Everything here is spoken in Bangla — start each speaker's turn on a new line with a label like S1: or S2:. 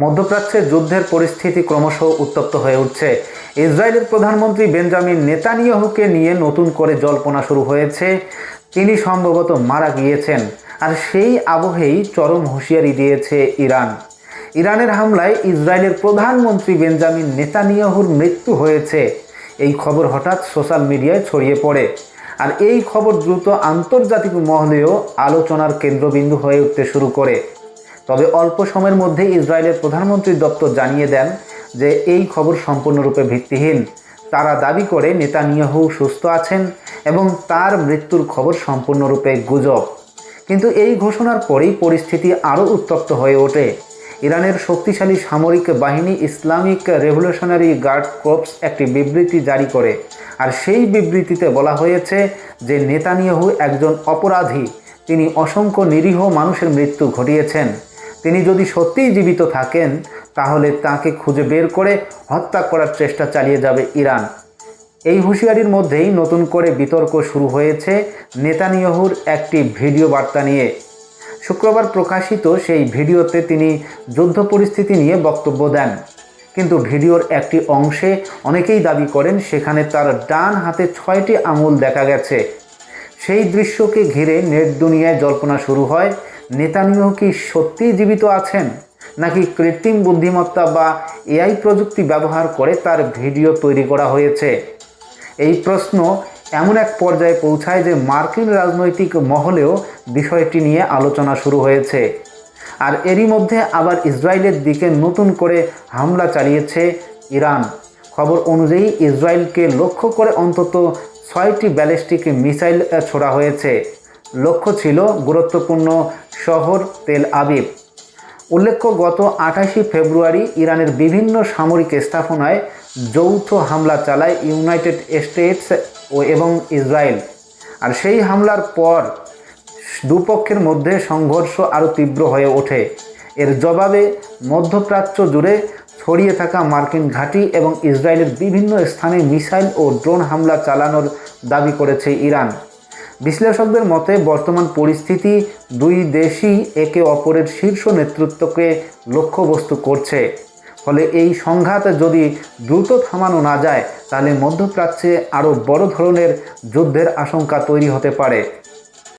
S1: মধ্যপ্রাচ্যের যুদ্ধের পরিস্থিতি ক্রমশ উত্তপ্ত হয়ে উঠছে। ইসরায়েলের প্রধানমন্ত্রী বেঞ্জামিন নেতানিয়াহুকে নিয়ে নতুন করে জল্পনা শুরু হয়েছে। তিনি সম্ভবত মারা গিয়েছেন, আর সেই আবহেই চরম হুঁশিয়ারি দিয়েছে ইরান। ইরানের হামলায় ইসরায়েলের প্রধানমন্ত্রী বেঞ্জামিন নেতানিয়াহুর মৃত্যু হয়েছে, এই খবর হঠাৎ সোশ্যাল মিডিয়ায় ছড়িয়ে পড়ে। আর এই খবর দ্রুত আন্তর্জাতিক মহলেও আলোচনার কেন্দ্রবিন্দু হয়ে উঠতে শুরু করে। তবে অল্প সময়ের মধ্যে ইসরায়েলের প্রধানমন্ত্রীর দপ্তর জানিয়ে দেন যে এই খবর সম্পূর্ণরূপে ভিত্তিহীন। তারা দাবি করে নেতানিয়াহু সুস্থ আছেন এবং তার মৃত্যুর খবর সম্পূর্ণরূপে গুজব। কিন্তু এই ঘোষণার পরেই পরিস্থিতি আরও উত্তপ্ত হয়ে ওঠে। ইরানের শক্তিশালী সামরিক বাহিনী ইসলামিক রেভলিউশনারি গার্ড কর্পস একটি বিবৃতি জারি করে। আর সেই বিবৃতিতে বলা হয়েছে যে নেতানিয়াহু একজন অপরাধী, তিনি অসংখ্য নিরীহ মানুষের মৃত্যু ঘটিয়েছেন। তিনি যদি সত্যিই জীবিত থাকেন তাহলে তাকে খুঁজে বের করে হত্যা করার চেষ্টা চালিয়ে যাবে ইরান। এই হুঁশিয়ারির মধ্যেই নতুন করে বিতর্ক শুরু হয়েছে নেতানিয়াহুর একটি ভিডিও বার্তা নিয়ে। শুক্রবার প্রকাশিত সেই ভিডিওতে তিনি যুদ্ধ পরিস্থিতি নিয়ে বক্তব্য দেন, কিন্তু ভিডিওর একটি অংশে অনেকেই দাবি করেন সেখানে তার ডান হাতে 6টি আঙুল দেখা গেছে। সেই দৃশ্যকে ঘিরে নেট দুনিয়ায় জল্পনা শুরু হয়, নেতানিয়াহু কি সত্যিই জীবিত আছেন, নাকি কৃত্রিম বুদ্ধিমত্তা বা এআই প্রযুক্তি ব্যবহার করে তার ভিডিও তৈরি করা হয়েছে। এই প্রশ্ন এমন এক পর্যায়ে পৌঁছায় যে মার্কিন রাজনৈতিক মহলেও বিষয়টি নিয়ে আলোচনা শুরু হয়েছে। আর এরই মধ্যে আবার ইসরায়েলের দিকে নতুন করে হামলা চালিয়েছে ইরান। খবর অনুযায়ী ইসরায়েলকে লক্ষ্য করে অন্তত 6টি ব্যালিস্টিক মিসাইল ছোড়া হয়েছে। লক্ষ্য ছিল গুরুত্বপূর্ণ শহর তেল আবিব। উল্লেখ্য, গত 28 ফেব্রুয়ারি ইরানের বিভিন্ন সামরিক স্থাপনায় যৌথ হামলা চালায় ইউনাইটেড স্টেটস এবং ইসরায়েল। আর সেই হামলার পর দুপক্ষের মধ্যে সংঘর্ষ আরও তীব্র হয়ে ওঠে। এর জবাবে মধ্যপ্রাচ্য জুড়ে ছড়িয়ে থাকা মার্কিন ঘাঁটি এবং ইসরায়েলের বিভিন্ন স্থানে মিসাইল ও ড্রোন হামলা চালানোর দাবি করেছে ইরান। বিশ্লেষকদের মতে বর্তমান পরিস্থিতি দুই দেশই একে অপরের শীর্ষ নেতৃত্বকে লক্ষ্যবস্তু করছে। ফলে এই সংঘাত যদি দ্রুত থামানো না যায় তাহলে মধ্যপ্রাচ্যে আরও বড় ধরনের যুদ্ধের আশঙ্কা তৈরি হতে পারে।